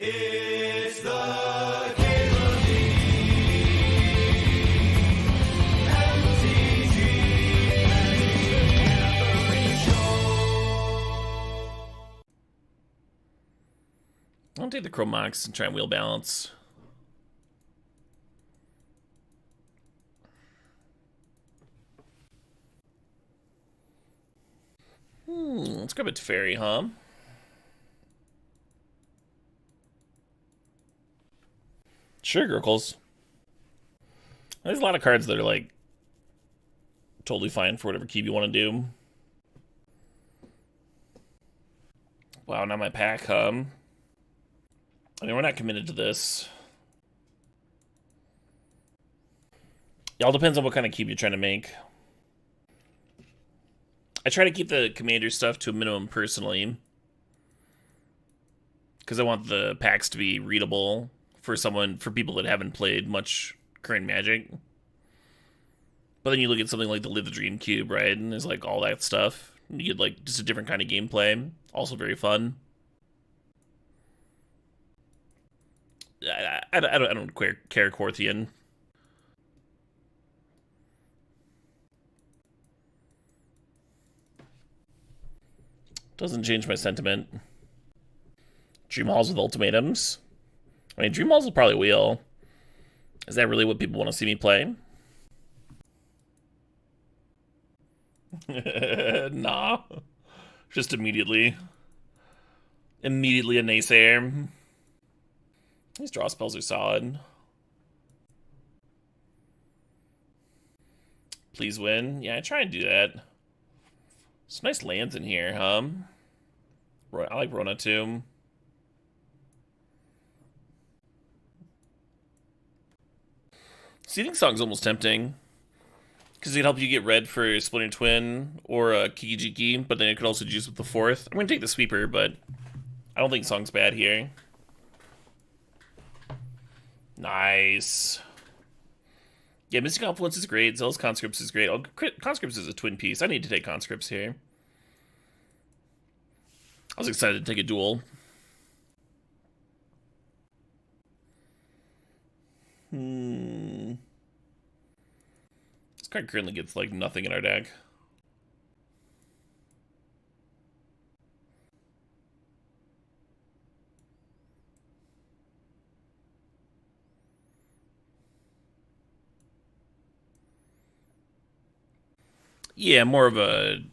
It's the Caitlin MTGO Show. I'll take the Chromox and try and wheel balance. Let's grab a Teferi, huh? Sure, Gurkles. There's a lot of cards that are, like, totally fine for whatever keep you want to do. Wow, not my pack, huh? I mean, we're not committed to this. It all depends on what kind of keep you're trying to make. I try to keep the commander stuff to a minimum personally, because I want the packs to be readable for people that haven't played much current Magic. But then you look at something like the Live the Dream Cube, right? And there's like all that stuff. You get like just a different kind of gameplay. Also very fun. I don't care Corthian. Doesn't change my sentiment. Dream Halls with ultimatums. I mean, Dream Halls will probably wheel. Is that really what people want to see me play? Nah. Just immediately. Immediately a naysayer. These draw spells are solid. Please win. Yeah, I try and do that. Some nice lands in here, huh? I like Rona too. Seething Song's almost tempting, because it can help you get red for Splinter Twin or Kiki-Jiki, but then it could also juice with the 4th. I'm going to take the Sweeper, but I don't think Song's bad here. Nice. Yeah, Mystic Confluence is great. Zealous Conscripts is great. Conscripts is a twin piece. I need to take Conscripts here. I was excited to take a duel. This card currently gets, like, nothing in our deck. Yeah, more of a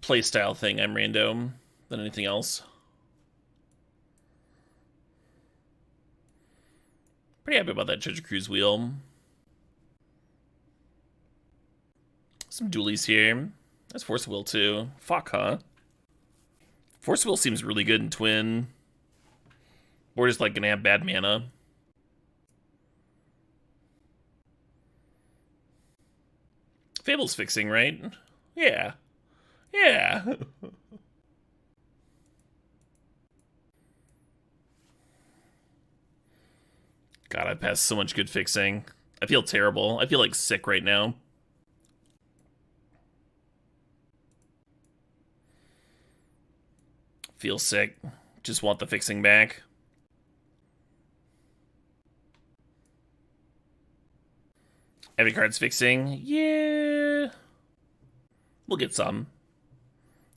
playstyle thing. I'm random than anything else. Pretty happy about that Treasure Cruise wheel. Some dualies here. That's Force Will too. Fuck, huh? Force Will seems really good in Twin. We're just like gonna have bad mana. Fable's fixing, right? Yeah. Yeah. God, I've passed so much good fixing. I feel terrible. I feel like sick right now. Feel sick. Just want the fixing back. Every card's fixing. Yeah. We'll get some.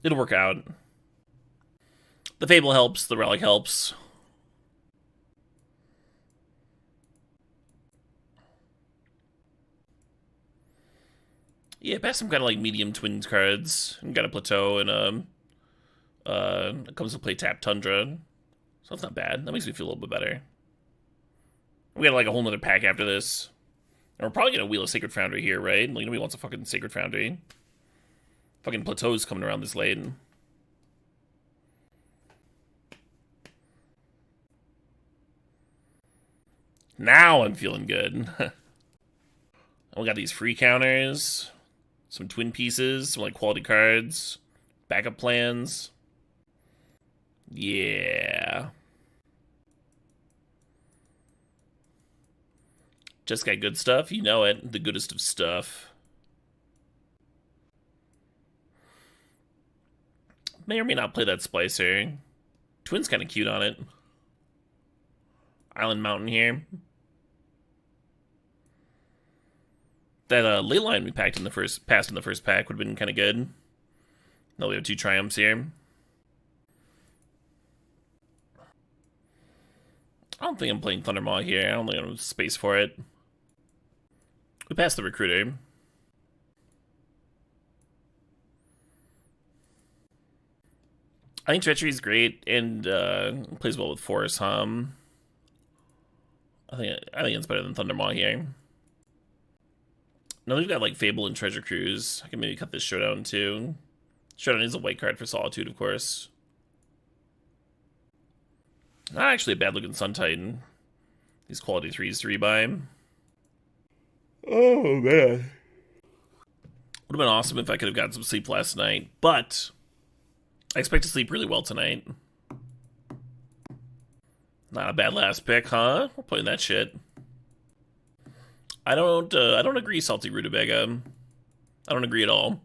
It'll work out. The Fable helps. The Relic helps. Yeah, pass some kind of like medium twins cards. And got a Plateau and it comes to play Tap Tundra. So that's not bad. That makes me feel a little bit better. We got like a whole nother pack after this. And we're probably gonna wheel a Sacred Foundry here, right? Like nobody wants a fucking Sacred Foundry. Fucking Plateau's coming around this late. Now I'm feeling good. We got these free counters. Some twin pieces, some like quality cards, backup plans. Yeah. Just got good stuff, you know it. The goodest of stuff. May or may not play that Splicer. Twin's kind of cute on it. Island Mountain here. That ley line we passed in the first pack would have been kind of good. Now we have 2 triumphs here. I don't think I'm playing Thundermaw here. I don't think I have space for it. We passed the Recruiter. I think Treachery is great and plays well with Forest Hum. I think it's better than Thundermaw here. Now we've got like Fable and Treasure Cruise. I can maybe cut this Showdown too. Showdown is a white card for Solitude, of course. Not actually a bad looking Sun Titan. These quality 3s to rebuy. Oh man. Would have been awesome if I could have gotten some sleep last night, but I expect to sleep really well tonight. Not a bad last pick, huh? We're playing that shit. I don't agree, Salty Rutabaga. I don't agree at all.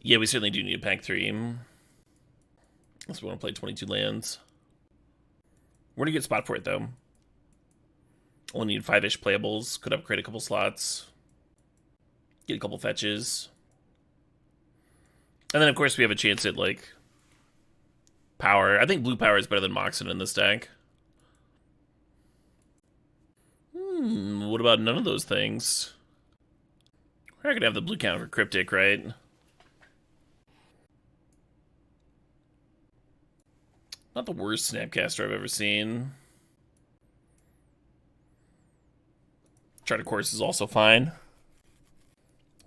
Yeah, we certainly do need a pack 3. Unless we want to play 22 lands. We're in a good spot for it, though. Only need 5-ish playables. Could upgrade a couple slots. Get a couple fetches. And then, of course, we have a chance at, like, power. I think blue power is better than Moxen in this deck. What about none of those things? We're not going to have the blue count for Cryptic, right? Not the worst Snapcaster I've ever seen. Chart of Course is also fine.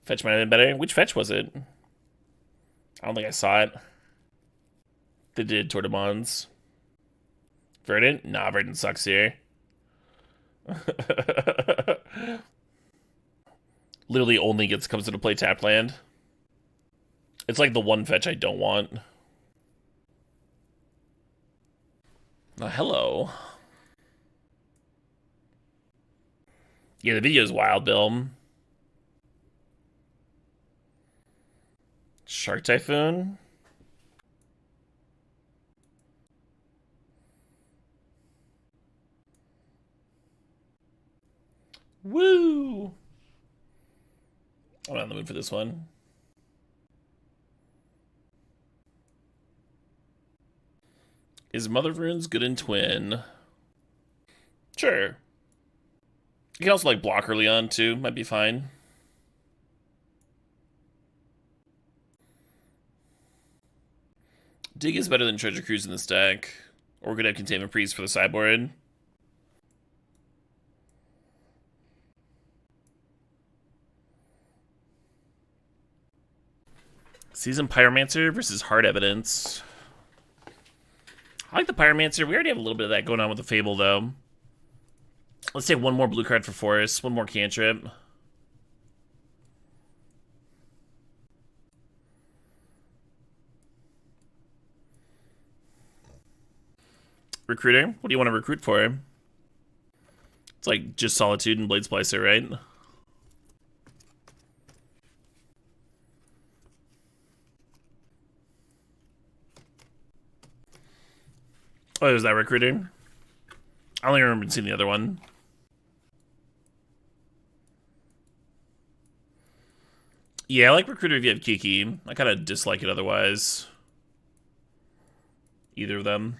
Fetch might have been better. Which fetch was it? I don't think I saw it. They did Tortamons. Verdant? Nah, Verdant sucks here. Literally only comes into play tapped land. It's like the one fetch I don't want. Hello. Yeah, the video is wild, Bill. Shark Typhoon? Woo! I'm not in the mood for this one. Is Mother of Runes good in Twin? Sure. You can also like block early on too, might be fine. Dig is better than Treasure Cruise in this deck. Or we're gonna have Containment Priest for the sideboard. Seasoned Pyromancer versus Hard Evidence. I like the Pyromancer. We already have a little bit of that going on with the Fable, though. Let's take one more blue card for Forest. One more cantrip. Recruiter? What do you want to recruit for? It's like just Solitude and Blade Splicer, right? Oh, is that Recruiter? I only remember seeing the other one. Yeah, I like Recruiter if you have Kiki. I kind of dislike it otherwise. Either of them.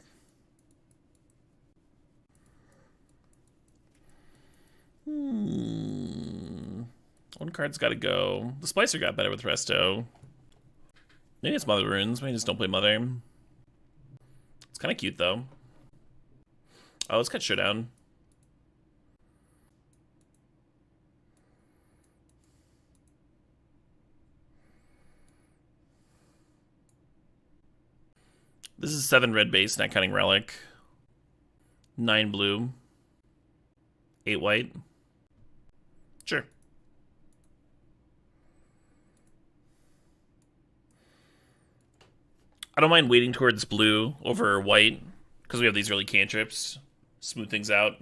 One card's got to go. The Splicer got better with Resto. Maybe it's Mother Runes. Maybe just don't play Mother. It's kind of cute, though. Oh, let's cut Showdown. This is 7 red base, not counting Relic. 9 blue. 8 white. Sure. I don't mind waiting towards blue over white, because we have these early cantrips. Smooth things out.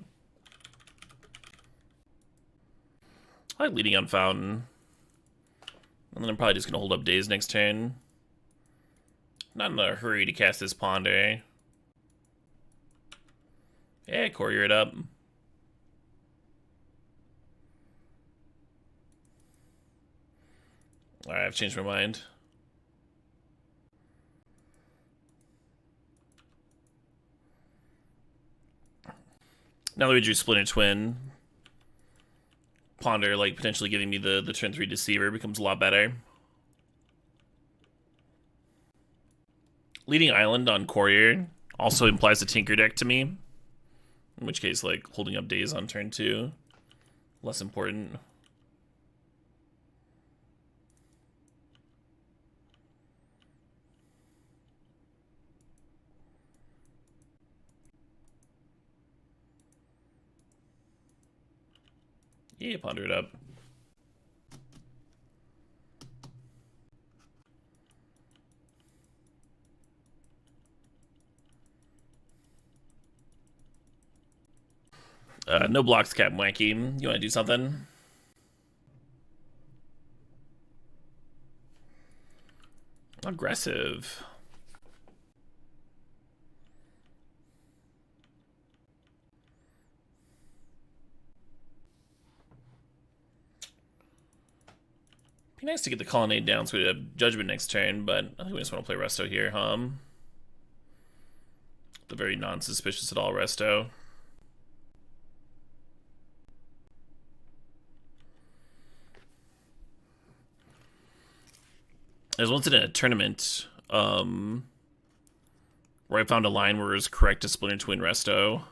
I like leading on Fountain. And then I'm probably just going to hold up Daze next turn. Not in a hurry to cast this Ponder. Yeah, courier it up. Alright, I've changed my mind. Now that we drew Splinter Twin, Ponder, like, potentially giving me the turn 3 Deceiver becomes a lot better. Leading Island on Courier also implies a Tinker deck to me. In which case, like, holding up Days on turn 2, less important. Yeah, Ponder it up. No blocks, Captain Wacky. You want to do something? Aggressive. Be nice to get the Colonnade down so we have Judgment next turn, but I think we just want to play Resto here, The very non-suspicious at all Resto. I was once in a tournament where I found a line where it was correct to Splinter Twin Resto.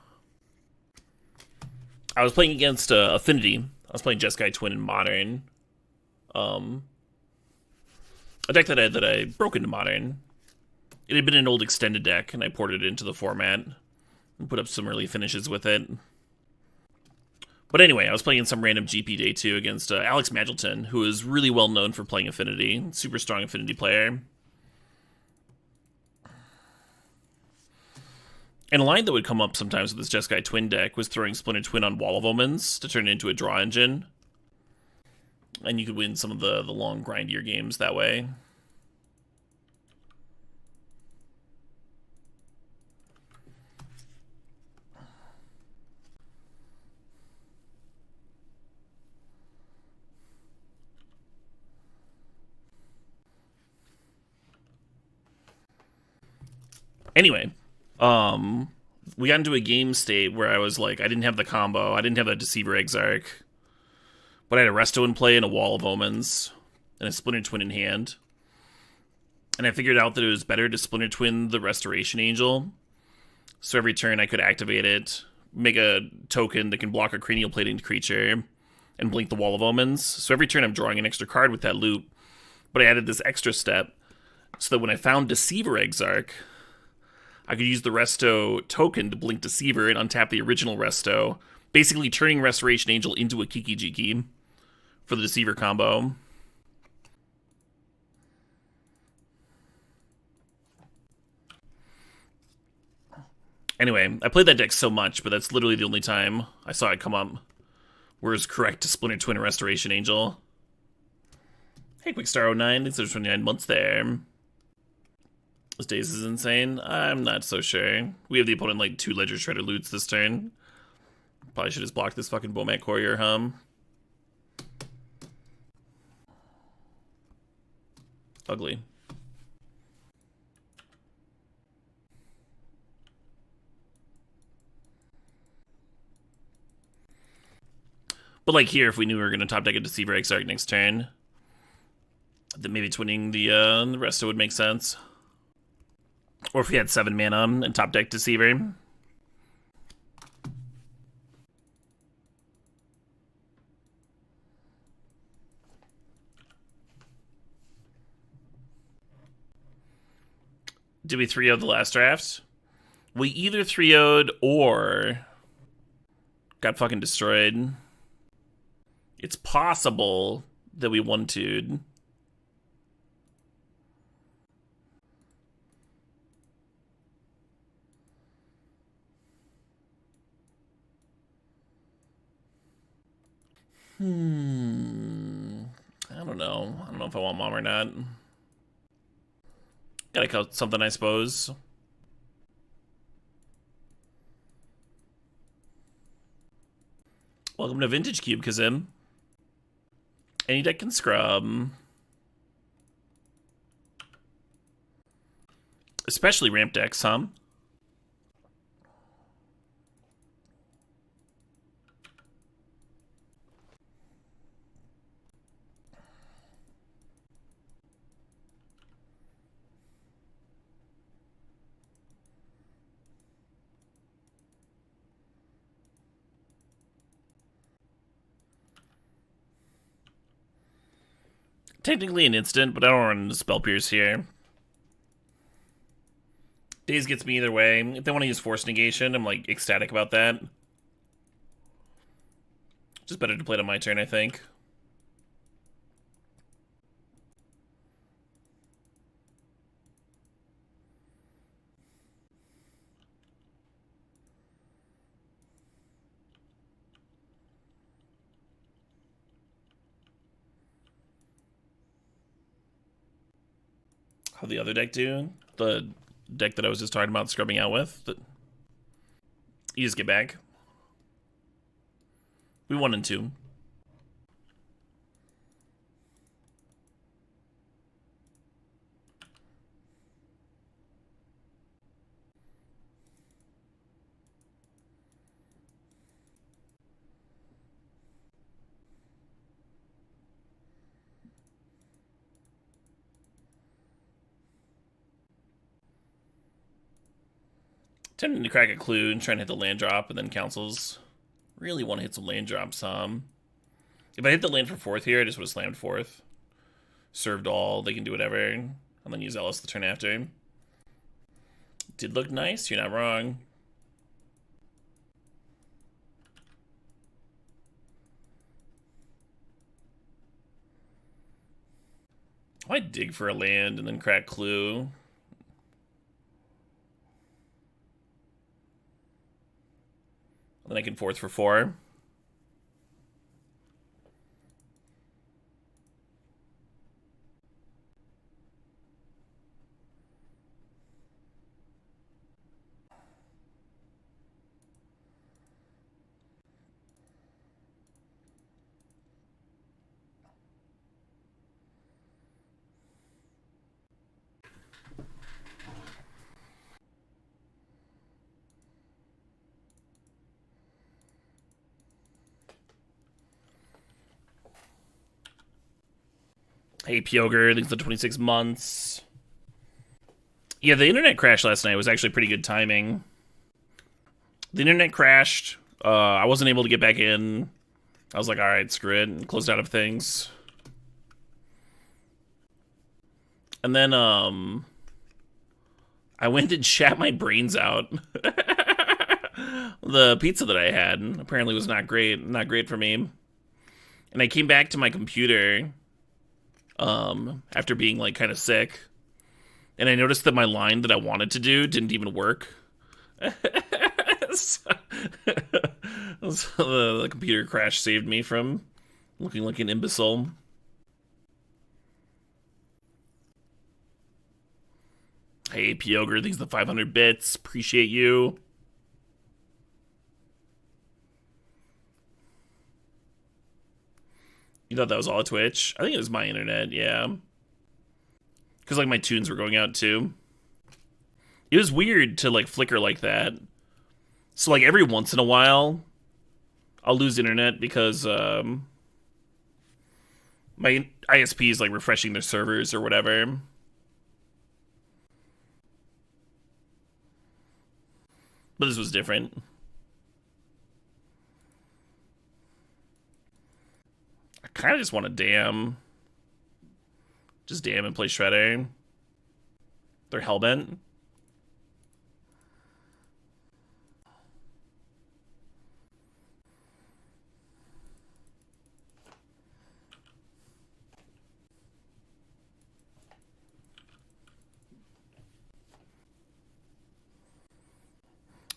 I was playing against Affinity. I was playing Jeskai Twin in Modern. A deck that I broke into Modern. It had been an old extended deck, and I ported it into the format and put up some early finishes with it. But anyway, I was playing in some random GP Day 2 against Alex Magilton, who is really well known for playing Affinity. Super strong Affinity player. And a line that would come up sometimes with this Jeskai Twin deck was throwing Splinter Twin on Wall of Omens to turn it into a draw engine. And you could win some of the long, grindier games that way. Anyway, we got into a game state where I was like, I didn't have the combo, I didn't have that Deceiver Exarch, but I had a Resto in play and a Wall of Omens, and a Splinter Twin in hand. And I figured out that it was better to Splinter Twin the Restoration Angel, so every turn I could activate it, make a token that can block a cranial plating creature, and blink the Wall of Omens. So every turn I'm drawing an extra card with that loop, but I added this extra step, so that when I found Deceiver Exarch, I could use the Resto token to blink Deceiver and untap the original Resto, basically turning Restoration Angel into a Kiki Jiki for the Deceiver combo. Anyway, I played that deck so much, but that's literally the only time I saw it come up where it's correct to Splinter Twin and Restoration Angel. Hey, Quickstar09, thanks for 29 months there. This Days is insane. I'm not so sure. We have the opponent like 2 Ledger Shredder Loots this turn. Probably should just block this fucking Bomat Courier, Ugly. But like here, if we knew we were going to top deck a Deceiver Exarch next turn, then maybe twinning the Resto would make sense. Or if we had 7 mana and top deck Deceiver. Did we 3-0 the last draft? We either 3-0'd or got fucking destroyed. It's possible that we 1-2'd. I don't know. I don't know if I want Mom or not. Gotta cut something, I suppose. Welcome to Vintage Cube, Kazim. Any deck can scrub. Especially ramp decks, huh? Technically an instant, but I don't run into Spell Pierce here. Daze gets me either way. If they want to use Force Negation, I'm like ecstatic about that. Just better to play it on my turn, I think. How'd the other deck do? The deck that I was just talking about scrubbing out with? You just get back. We 1 and 2. Tending to crack a clue and trying to hit the land drop and then councils. Really want to hit some land drops. If I hit the land for 4th here, I just would have slammed 4th. Served all, they can do whatever. And then use Ellis the turn after. Did look nice, you're not wrong. Why dig for a land and then crack clue? Then I can 4th for 4. Hey, Pyoger, thanks for 26 months. Yeah, the internet crash last night was actually pretty good timing. The internet crashed. I wasn't able to get back in. I was like, alright, screw it, and closed out of things. And then, I went and shat my brains out. The pizza that I had apparently was not great for me. And I came back to my computer after being like kind of sick, and I noticed that my line that I wanted to do didn't even work. So the computer crash saved me from looking like an imbecile. Hey, Pyoger, thanks for the 500 bits. Appreciate you. You thought that was all Twitch? I think it was my internet, yeah. Because, like, my tunes were going out, too. It was weird to, like, flicker like that. So, like, every once in a while, I'll lose internet because, my ISP is, like, refreshing their servers or whatever. But this was different. I kind of just want to dam. Just dam and play Shredder. They're hellbent.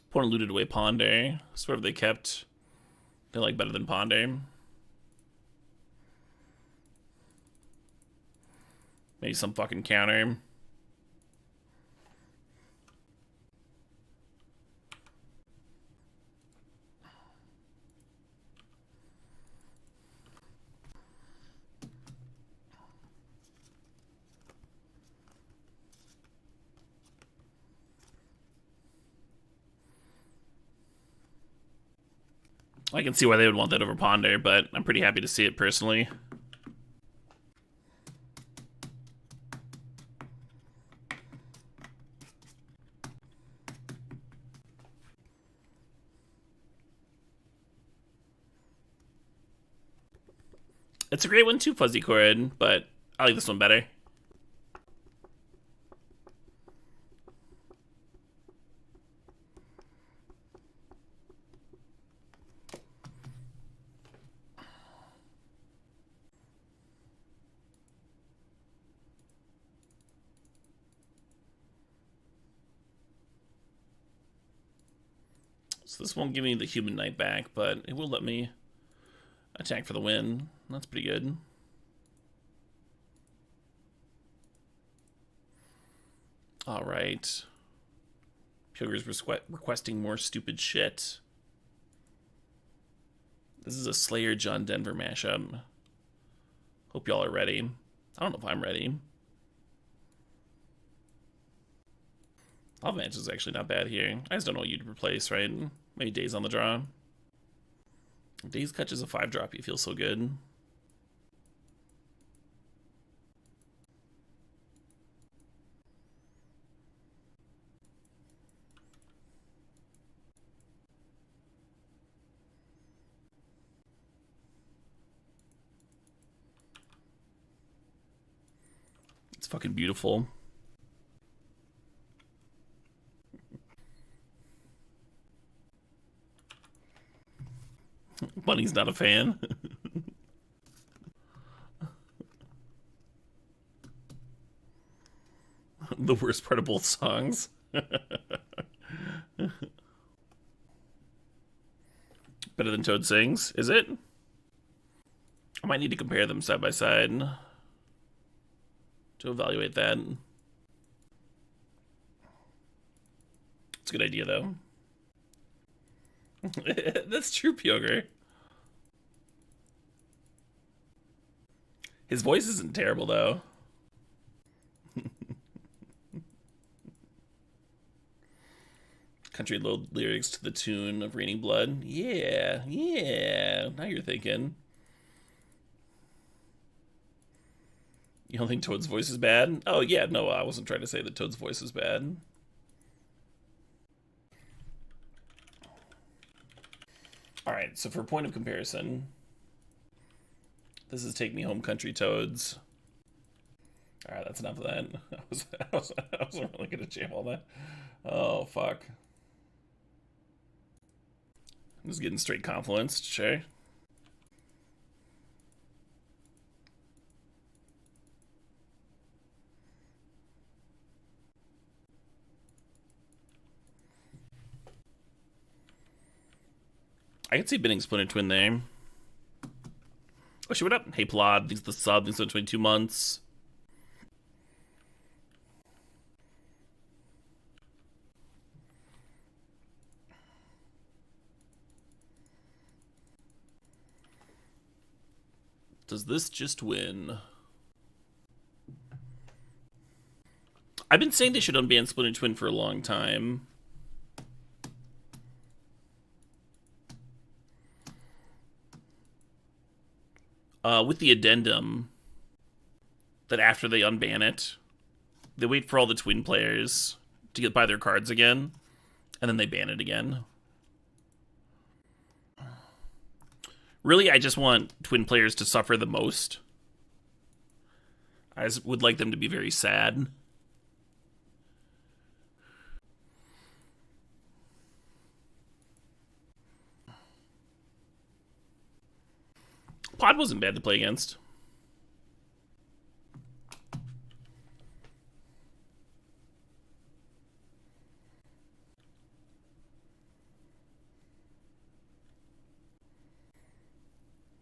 Opponent looted away Ponder. So whatever they kept, they like better than Ponder. Maybe some fucking counter. I can see why they would want that over Ponder, but I'm pretty happy to see it personally. It's a great one too, Fuzzy Cord, but I like this one better. So this won't give me the Human Knight back, but it will let me attack for the win. That's pretty good. Alright. Pyoger's requesting more stupid shit. This is a Slayer John Denver mashup. Hope y'all are ready. I don't know if I'm ready. Avalanche is actually not bad here. I just don't know what you'd replace, right? Maybe Days on the draw. Days catches a 5-drop, you feel so good. It's fucking beautiful. Bunny's not a fan. The worst part of both songs. Better than Toad Sings, is it? I might need to compare them side by side to evaluate that. It's a good idea, though. That's true, Pyoger. His voice isn't terrible, though. Country lyrics to the tune of Raining Blood. Yeah, yeah. Now you're thinking. You don't think Toad's voice is bad? Oh, yeah, no, I wasn't trying to say that Toad's voice is bad. Alright, so for a point of comparison, this is Take Me Home Country Toads. Alright, that's enough of that. I wasn't really going to jam all that. Oh, fuck. I'm just getting straight confluenced, sure. I can see binning Splinter Twin there. Oh shit, what up? Hey Plod, thanks for the sub, thanks for 22 months. Does this just win? I've been saying they should unban Splinter Twin for a long time. With the addendum that after they unban it, they wait for all the twin players to buy their cards again, and then they ban it again. Really, I just want twin players to suffer the most. I just would like them to be very sad. Pod wasn't bad to play against.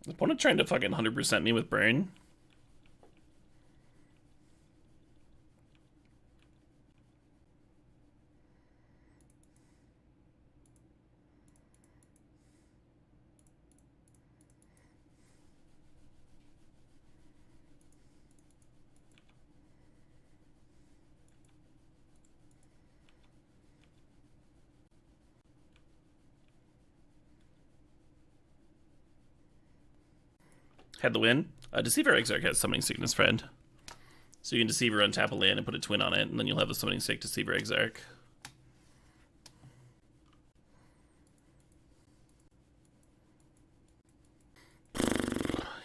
The opponent trying to fucking 100% me with Burn. Had the win. Deceiver Exarch has Summoning Sickness, friend. So you can Deceiver untap a land and put a twin on it, and then you'll have a Summoning Sick Deceiver Exarch.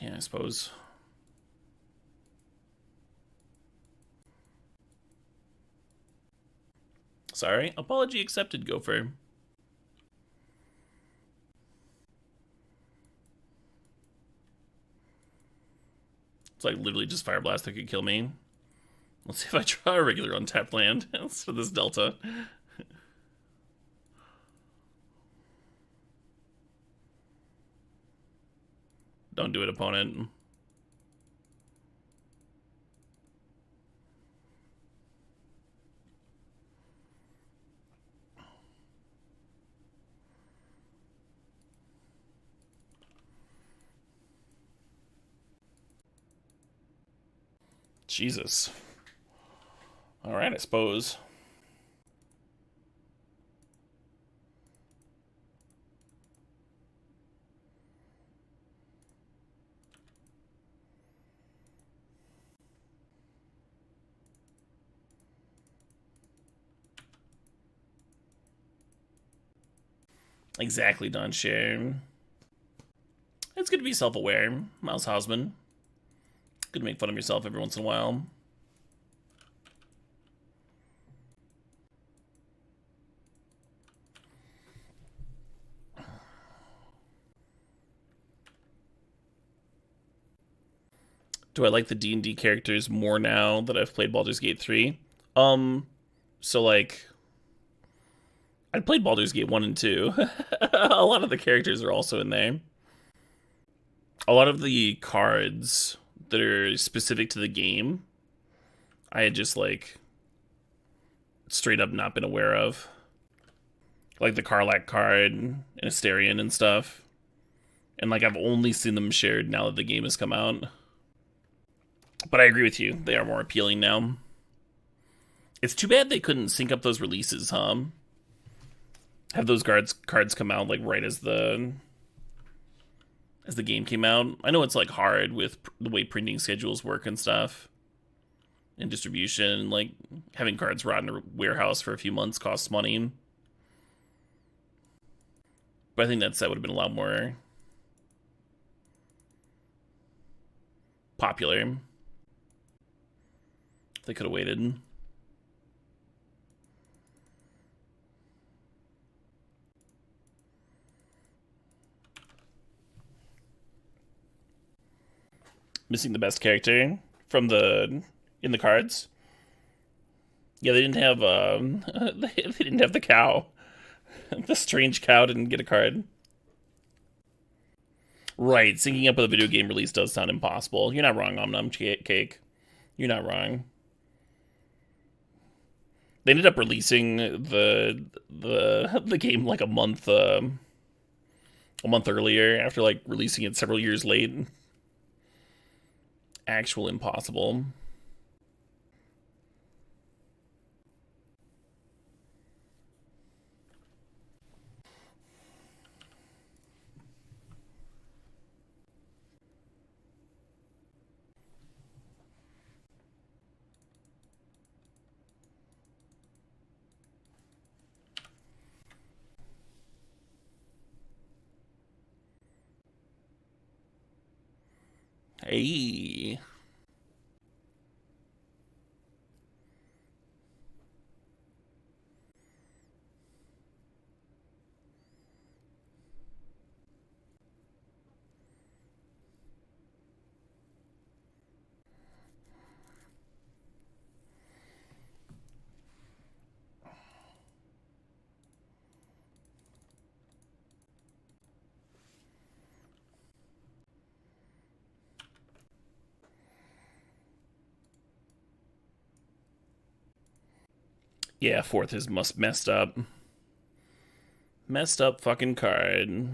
Yeah, I suppose. Sorry. Apology accepted, Gopher. It's like literally just Fire Blast that could kill me. Let's see if I draw a regular untapped land for this Delta. Don't do it, opponent. Jesus. Alright, I suppose. Exactly, Don Share. It's good to be self-aware, Miles Hausman. Good to make fun of yourself every once in a while. Do I like the D&D characters more now that I've played Baldur's Gate 3? So like, I played Baldur's Gate 1 and 2. A lot of the characters are also in there. A lot of the cards that are specific to the game, I had just like straight up not been aware of. Like the Karlak card and Asterion and stuff. And like I've only seen them shared now that the game has come out. But I agree with you, they are more appealing now. It's too bad they couldn't sync up those releases, huh? Have those cards come out like right as the game came out. I know it's like hard with the way printing schedules work and stuff. And distribution, like having cards rot in a warehouse for a few months costs money. But I think that set would have been a lot more popular if they could have waited. Missing the best character from in the cards. Yeah, they didn't have they didn't have the cow. The strange cow didn't get a card. Right, syncing up with a video game release does sound impossible. You're not wrong, Om Cake. You're not wrong. They ended up releasing the game like a month earlier after like releasing it several years late. Actual impossible. Hey. Yeah, fourth is messed up. Messed up fucking card.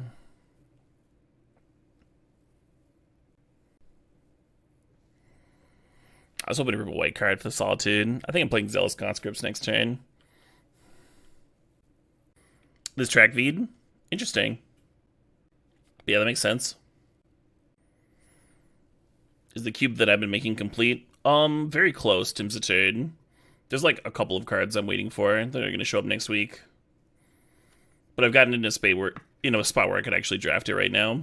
I was hoping to rip a white card for the Solitude. I think I'm playing Zealous Conscripts next turn. This track feed? Interesting. Yeah, that makes sense. Is the cube that I've been making complete? Very close, Tim's a turd. There's like a couple of cards I'm waiting for that are going to show up next week. But I've gotten into a spot where I could actually draft it right now.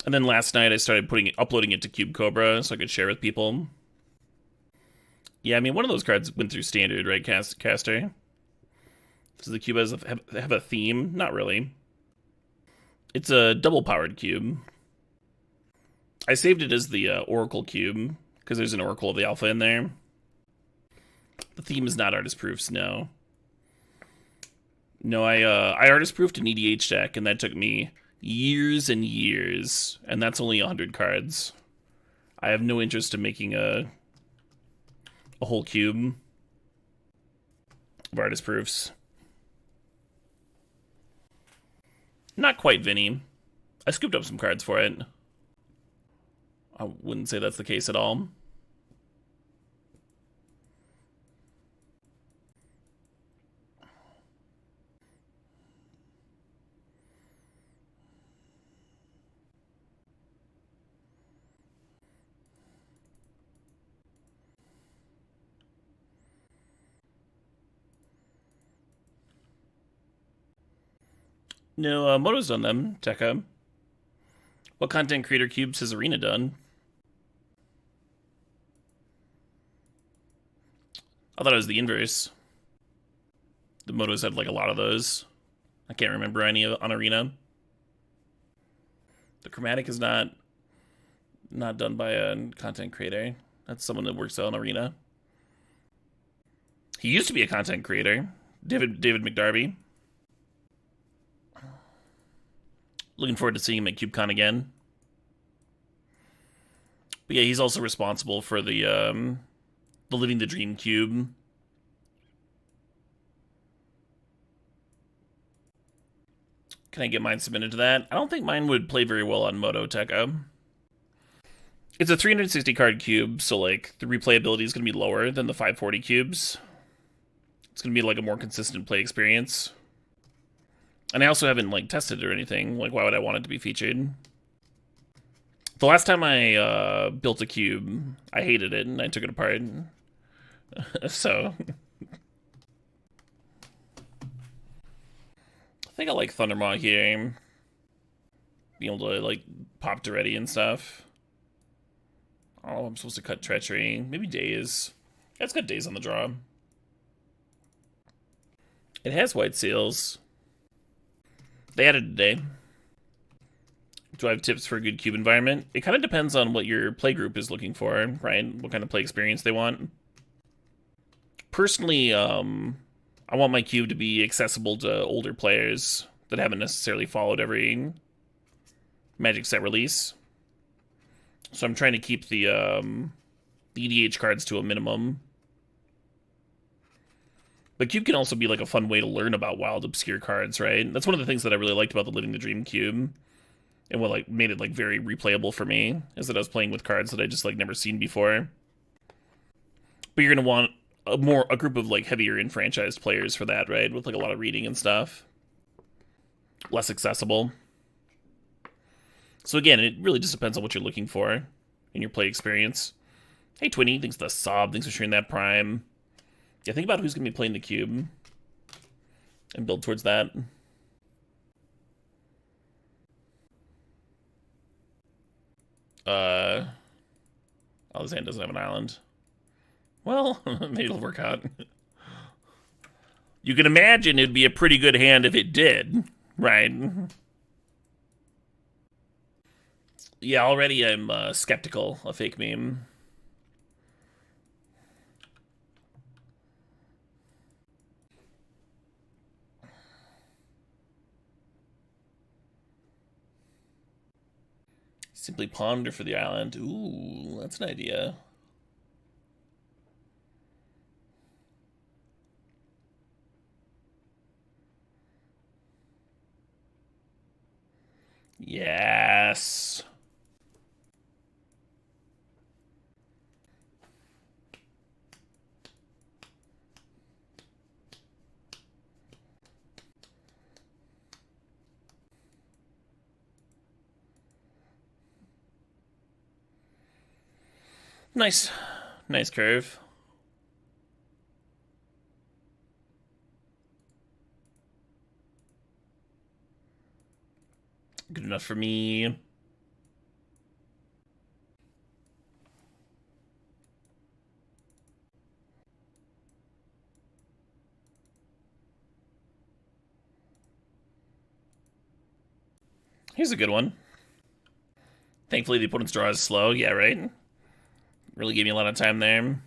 And then last night I started uploading it to Cube Cobra so I could share with people. Yeah, I mean, one of those cards went through standard, right, Caster? Does the cube have a theme? Not really. It's a double-powered cube. I saved it as the Oracle cube, because there's an Oracle of the Alpha in there. The theme is not Artist Proofs, no. No, I Artist Proofed an EDH deck, and that took me years and years, and that's only 100 cards. I have no interest in making a whole cube of Artist Proofs. Not quite, Vinny. I scooped up some cards for it. I wouldn't say that's the case at all. No, Moto's done them, Tekka. What content creator cubes has Arena done? I thought it was the inverse. The Motos had like a lot of those. I can't remember any on Arena. The Chromatic is not done by a content creator. That's someone that works on Arena. He used to be a content creator. David McDarby. Looking forward to seeing him at CubeCon again. But yeah, he's also responsible for the Living the Dream cube. Can I get mine submitted to that? I don't think mine would play very well on Moto Tekka. It's a 360 card cube, so like the replayability is going to be lower than the 540 cubes. It's going to be like a more consistent play experience. And I also haven't like tested it or anything. Like, why would I want it to be featured? The last time I built a cube, I hated it and I took it apart. So I think I like Thundermaw here. Being able to like pop Duretti and stuff. Oh, I'm supposed to cut Treachery. Maybe Daze. Yeah, it's got Daze on the draw. It has white seals. They added today. Do I have tips for a good cube environment? It kind of depends on what your play group is looking for, right? What kind of play experience they want. Personally, I want my cube to be accessible to older players that haven't necessarily followed every Magic set release. So I'm trying to keep the EDH cards to a minimum. But cube can also be like a fun way to learn about wild, obscure cards, right? That's one of the things that I really liked about the Living the Dream cube. And what like made it like very replayable for me is that I was playing with cards that I just like never seen before. But you're gonna want a group of like heavier enfranchised players for that, right? With like a lot of reading and stuff. Less accessible. So again, it really just depends on what you're looking for in your play experience. Hey Twinny, thanks for the sob, thanks for sharing that Prime. Yeah, think about who's gonna be playing the cube and build towards that. Oh, this hand doesn't have an island. Well, maybe it'll work out. You can imagine it'd be a pretty good hand if it did, right? Yeah, already I'm skeptical of fake meme. Simply ponder for the island. Ooh, that's an idea. Yes. Nice. Nice curve. Good enough for me. Here's a good one. Thankfully, the opponent's draw is slow. Yeah, right? Really gave me a lot of time there.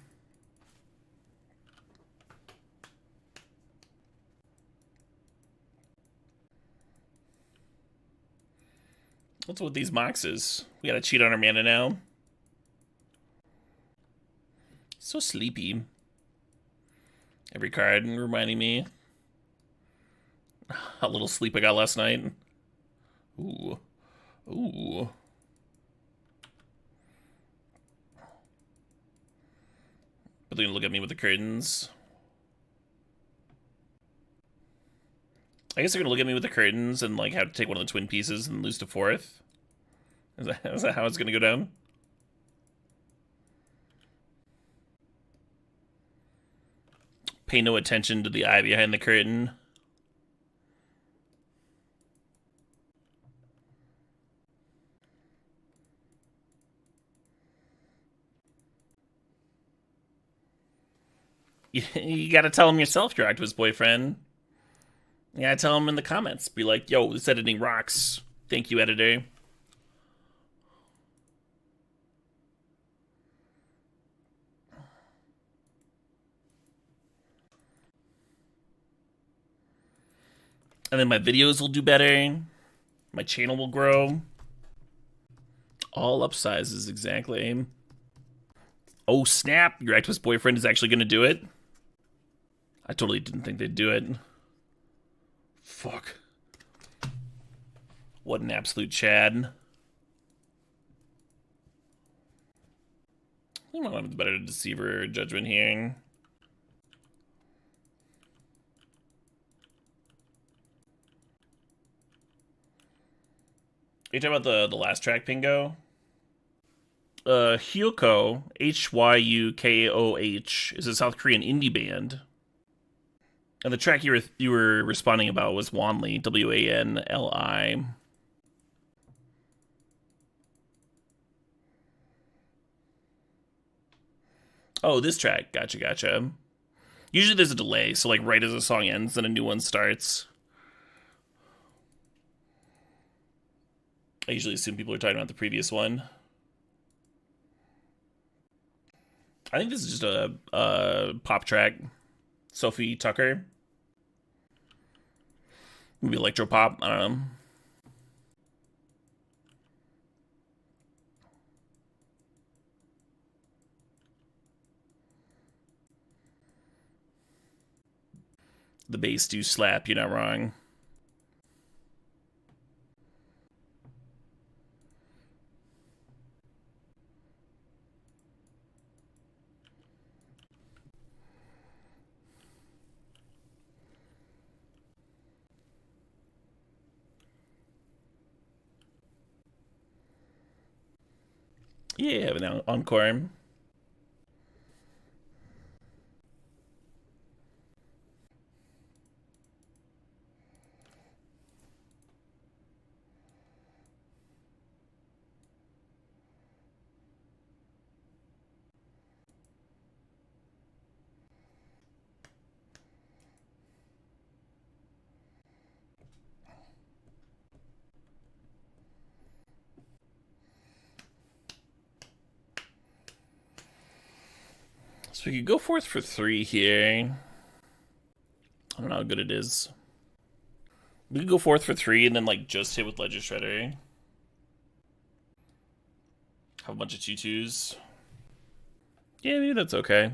What's with these boxes? We gotta cheat on our mana now. So sleepy. Every card reminding me how little sleep I got last night. Ooh. Ooh. But they're gonna look at me with the curtains. I guess they're gonna look at me with the curtains and like have to take one of the twin pieces and lose to fourth. Is that how it's gonna go down? Pay no attention to the eye behind the curtain. You gotta tell him yourself, your activist boyfriend. You gotta tell him in the comments. Be like, yo, this editing rocks. Thank you, editor. And then my videos will do better. My channel will grow. All upsizes, exactly. Oh, snap. Your activist boyfriend is actually gonna do it. I totally didn't think they'd do it. Fuck. What an absolute Chad. I might have the better deceiver judgment here. Are you talking about the last track, Pingo? Hyukoh, Hyukoh, is a South Korean indie band. And the track you were responding about was Wanli, Wanli. Oh, this track. Gotcha. Usually there's a delay, so like right as a song ends, then a new one starts. I usually assume people are talking about the previous one. I think this is just a pop track. Sophie Tucker. Maybe electro pop. I don't know. The bass do slap. You're not wrong. Yeah, have an encore. So we could go forth for 3 here. I don't know how good it is. We could go forth for 3 and then like just hit with Ledger Shredder. Have a bunch of 2/2s. Yeah, maybe that's okay.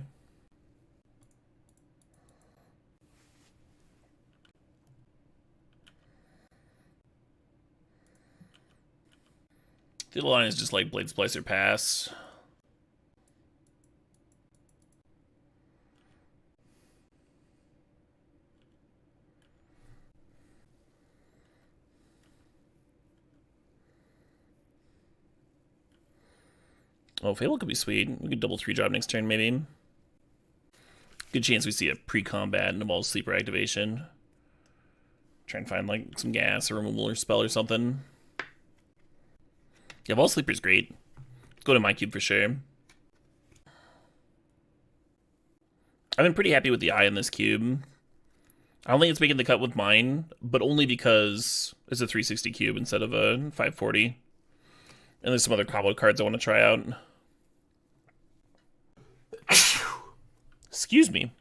The other line is just like Blade Splicer pass. Oh, Fable could be sweet. We could double 3-drop next turn, maybe. Good chance we see a pre-combat and a Ball Sleeper activation. Try and find, like, some gas or removal or spell or something. Yeah, Ball Sleeper's great. Go to my cube for sure. I've been pretty happy with the eye in this cube. I don't think it's making the cut with mine, but only because it's a 360 cube instead of a 540. And there's some other cobbled cards I want to try out. Excuse me.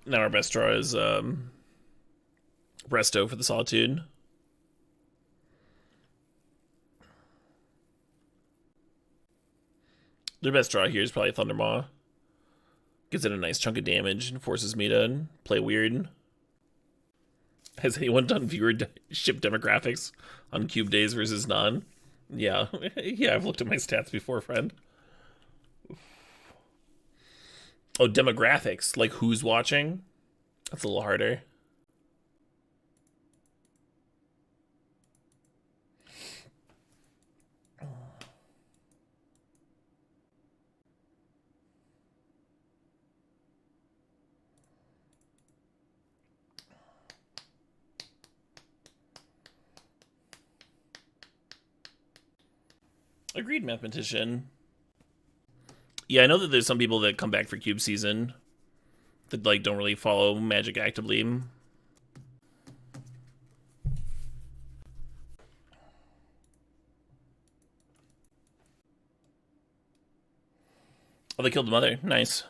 Now our best draw is Resto for the Solitude. Their best draw here is probably Thundermaw. Gives it a nice chunk of damage and forces me to play weird. Has anyone done viewer ship demographics on cube days versus none? Yeah, yeah, I've looked at my stats before, friend. Oh, demographics, like who's watching? That's a little harder. Agreed, mathematician. Yeah, I know that there's some people that come back for cube season that like don't really follow Magic actively. Oh, they killed the mother. Nice.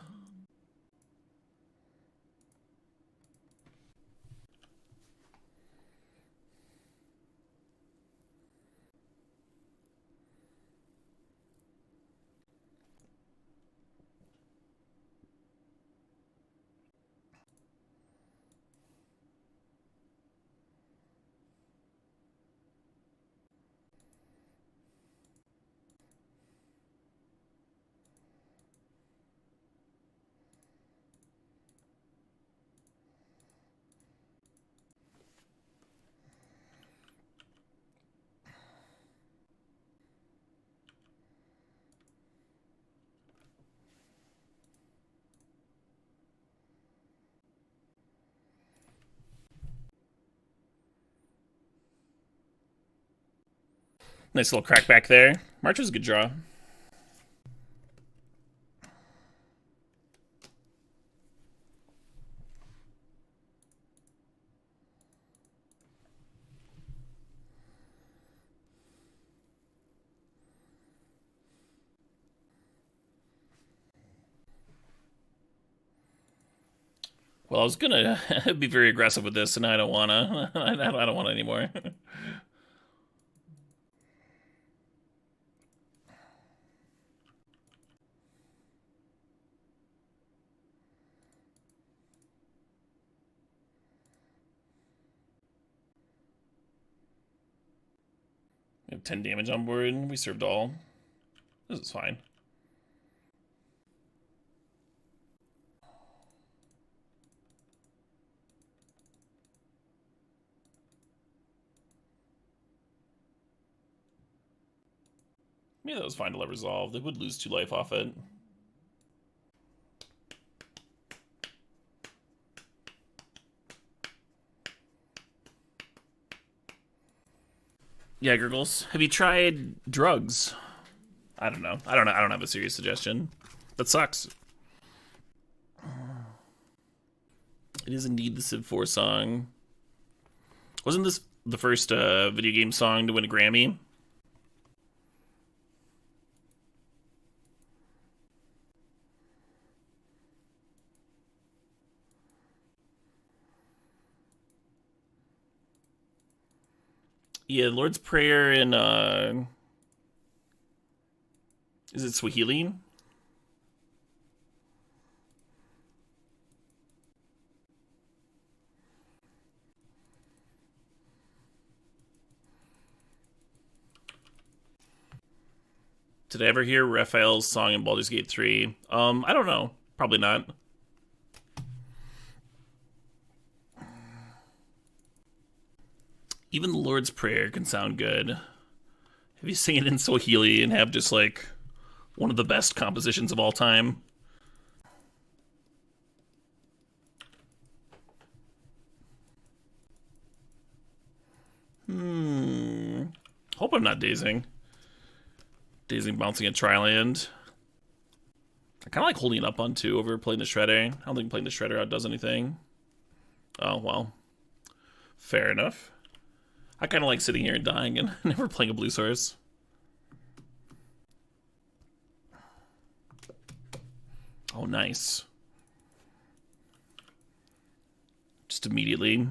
Nice little crack back there. March was a good draw. Well, I was gonna be very aggressive with this, and I don't wanna. I don't want anymore. We have 10 damage on board. We served all. This is fine. Maybe that was fine to let resolve. They would lose 2 life off it. Yeah, Gurgles. Have you tried drugs? I don't know. I don't have a serious suggestion. That sucks. It is indeed the Civ 4 song. Wasn't this the first video game song to win a Grammy? Yeah, Lord's Prayer and is it Swahili? Did I ever hear Raphael's song in Baldur's Gate 3? I don't know. Probably not. Even the Lord's Prayer can sound good. Have you sing it in Swahili and have just like one of the best compositions of all time? Hope I'm not dazing. Dazing bouncing at Triland. I kind of like holding it up on 2 over playing the Shredder. I don't think playing the Shredder out does anything. Oh, well. Fair enough. I kind of like sitting here and dying and never playing a blue source. Oh, nice. Just immediately.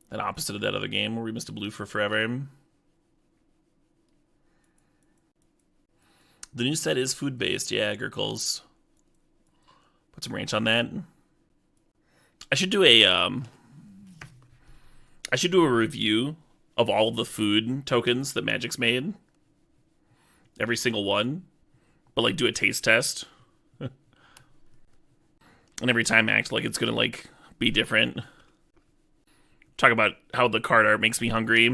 An opposite of that other game where we missed a blue for forever. The new set is food-based. Yeah, Gurkles. Put some ranch on that. I should do a review of all of the food tokens that Magic's made. Every single one. But like do a taste test. And every time act like it's gonna like be different. Talk about how the card art makes me hungry.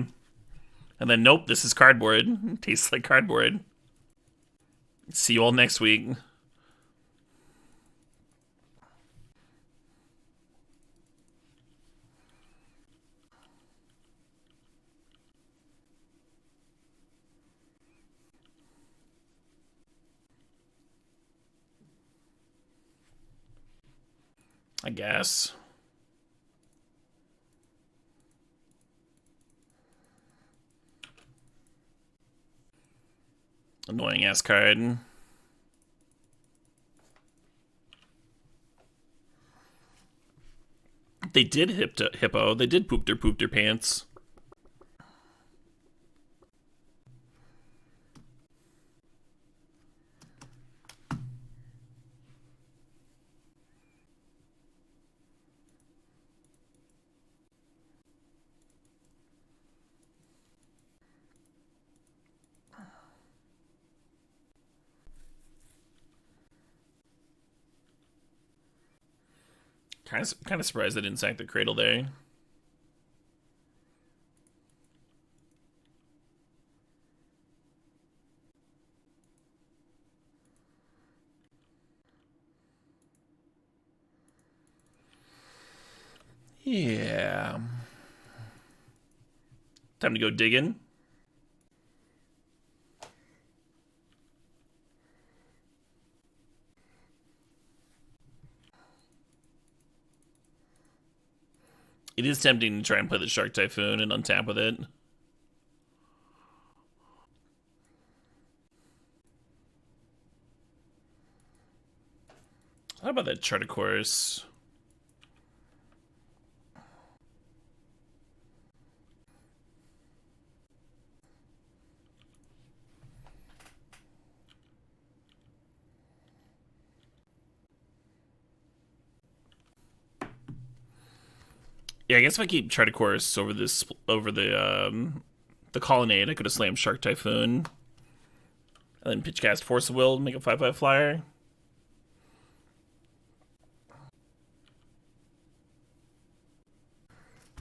And then nope, this is cardboard. Tastes like cardboard. See you all next week. I guess. Annoying ass card. They did hippo. They did poop their pants. Kind of surprised they didn't sack the cradle there. Yeah. Time to go digging. It is tempting to try and play the Shark Typhoon and untap with it. How about that Chart a Course? Yeah, I guess if I keep Chart a Course over the Colonnade, I could have slammed Shark Typhoon. And then Pitchcast Force of Will, make a 5/5 flyer.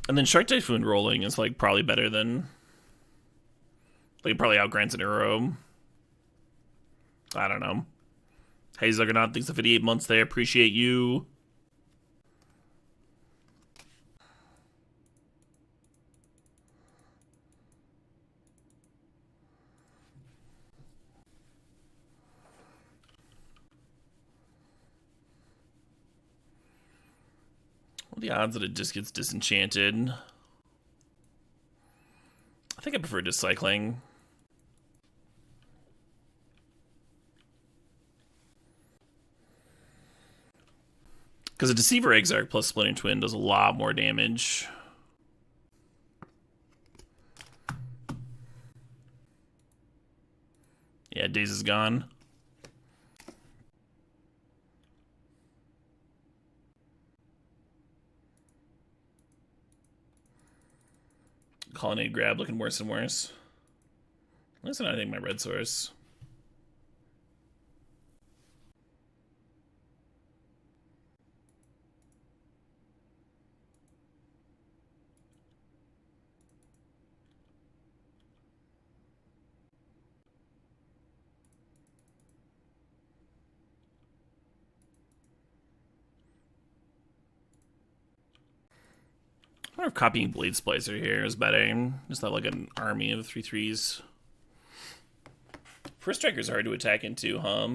And then Shark Typhoon rolling is like probably better than like probably outgrants an Uro. I don't know. Hey Zuggernaut, thanks for 58 months there. Appreciate you. What are the odds that it just gets disenchanted? I think I prefer Discycling. Because a Deceiver Exarch plus Splinter Twin does a lot more damage. Yeah, Daze is gone. Colonnade grab looking worse and worse. At least I'm not hitting my red source. I wonder if copying Blade Splicer here is better. Just have like an army of 3/3s. First Striker's hard to attack into, huh?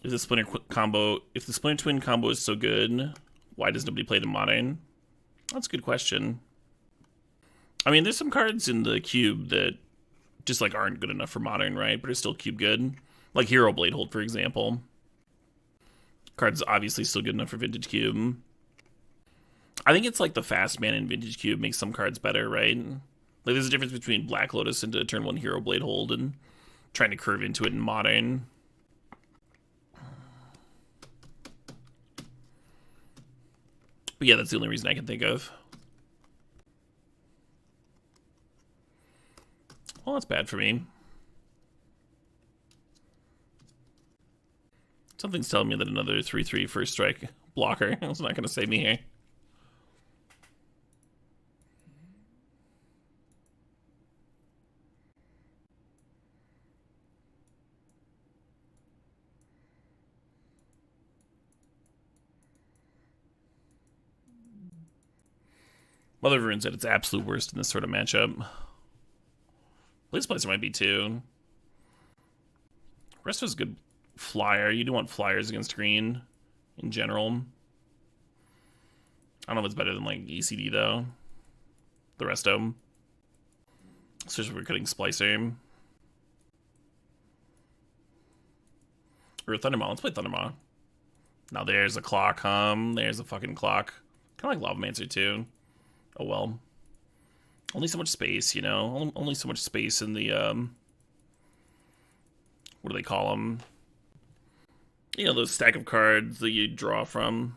If the Splinter Twin combo is so good, why does nobody play the Modern? That's a good question. I mean, there's some cards in the cube that just like aren't good enough for Modern, right? But are still cube good. Like Hero Blade Hold, for example. Card's obviously still good enough for Vintage Cube. I think it's like the fast mana in Vintage Cube makes some cards better, right? Like there's a difference between Black Lotus into turn 1 Hero Blade Hold and trying to curve into it in Modern. But yeah, that's the only reason I can think of. Well, that's bad for me. Something's telling me that another 3/3 first strike blocker is not going to save me here. Mother of Rune's at its absolute worst in this sort of matchup. Blade Splicer might be too. Resto's a good flyer. You do want flyers against green in general. I don't know if it's better than like ECD though. The Resto. Especially if we're cutting Splicer. Or Thundermaw. Let's play Thundermaw. Now there's a clock, there's a fucking clock. Kind of like Lavamancer too. Oh well. Only so much space, you know? Only so much space in the, what do they call them? You know, those stack of cards that you draw from.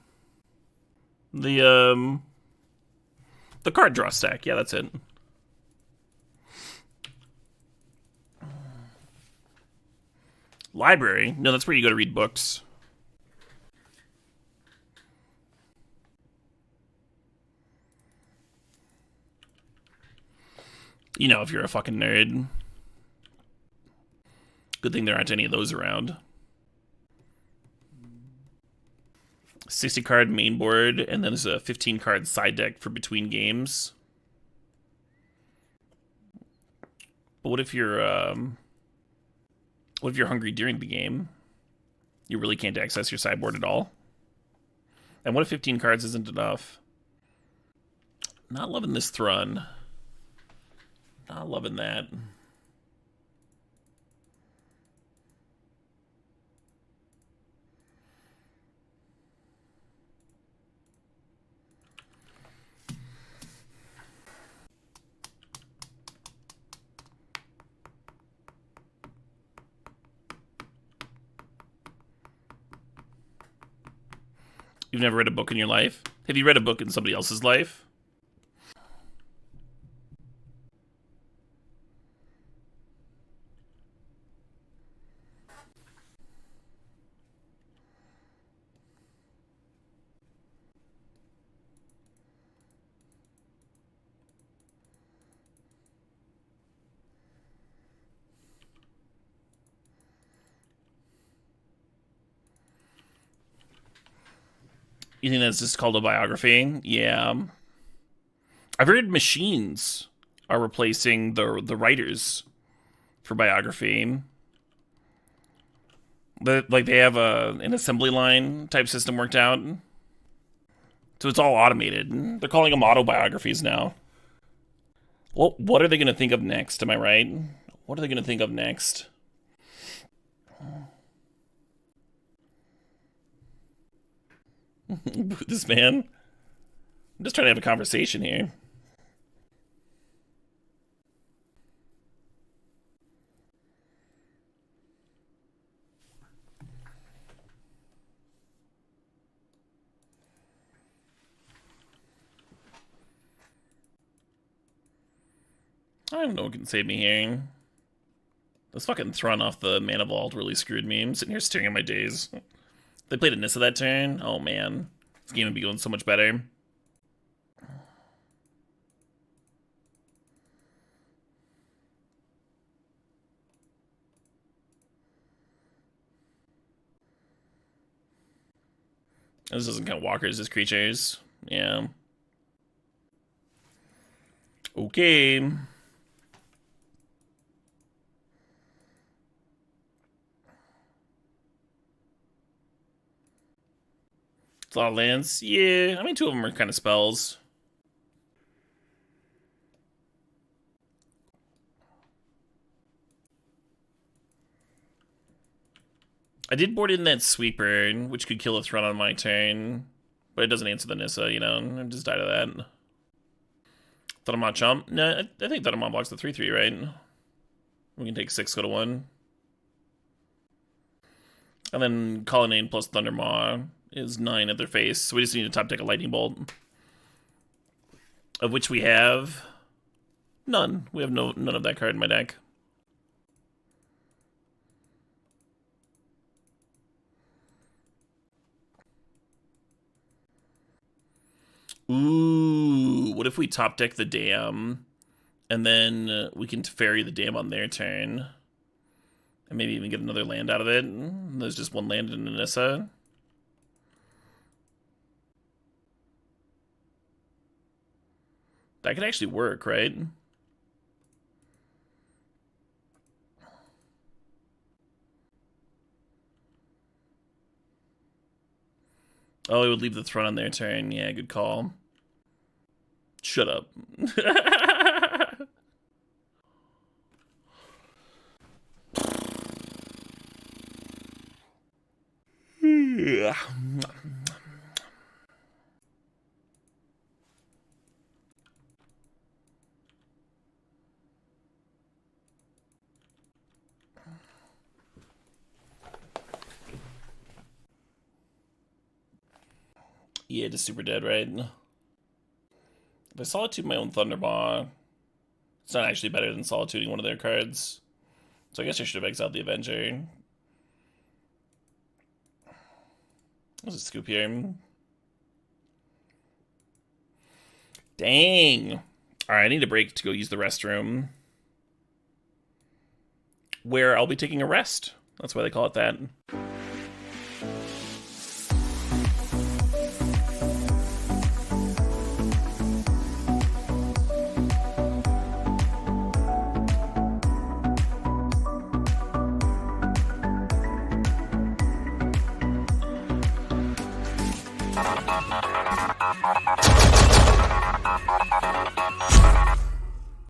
The card draw stack. Yeah, that's it. Library? No, that's where you go to read books. You know, if you're a fucking nerd. Good thing there aren't any of those around. 60 card main board, and then there's a 15 card side deck for between games. But what if you're hungry during the game? You really can't access your sideboard at all. And what if 15 cards isn't enough? Not loving this Thrun. Not loving that. You've never read a book in your life? Have you read a book in somebody else's life? You think that's just called a biography? Yeah. I've heard machines are replacing the writers for biography. Like they have an assembly line type system worked out. So it's all automated. They're calling them autobiographies now. Well, what are they going to think of next? Am I right? What are they going to think of next? This man. I'm just trying to have a conversation here. I don't know what can save me here. This fucking Thrun off the Mana Vault really screwed me. I'm sitting here staring at my days. They played a Nissa that turn. Oh man. This game would be going so much better. This doesn't count walkers as creatures. Yeah. Okay. It's a lot of lands. Yeah, I mean, 2 of them are kind of spells. I did board in that Sweeper, which could kill a Thrun on my turn, but it doesn't answer the Nissa, you know? I just died of that. Thundermont chump? No, I think Thundermont blocks the 3/3, right? We can take 6, go to 1. And then Colonnade plus Thundermaw is 9 at their face, so we just need to top deck a Lightning Bolt. Of which we have none. We have none of that card in my deck. Ooh, what if we top deck the Dam, and then we can ferry the Dam on their turn, and maybe even get another land out of it? There's just 1 land in Nissa. That could actually work, right? Oh, it would leave the Throne on their turn. Yeah, good call. Shut up. Yeah, just super dead, right? If I solitude my own Thundermaw, it's not actually better than solituding one of their cards. So I guess I should have exiled the Avenger. There's a scoop here. Dang. Alright, I need a break to go use the restroom, where I'll be taking a rest. That's why they call it that.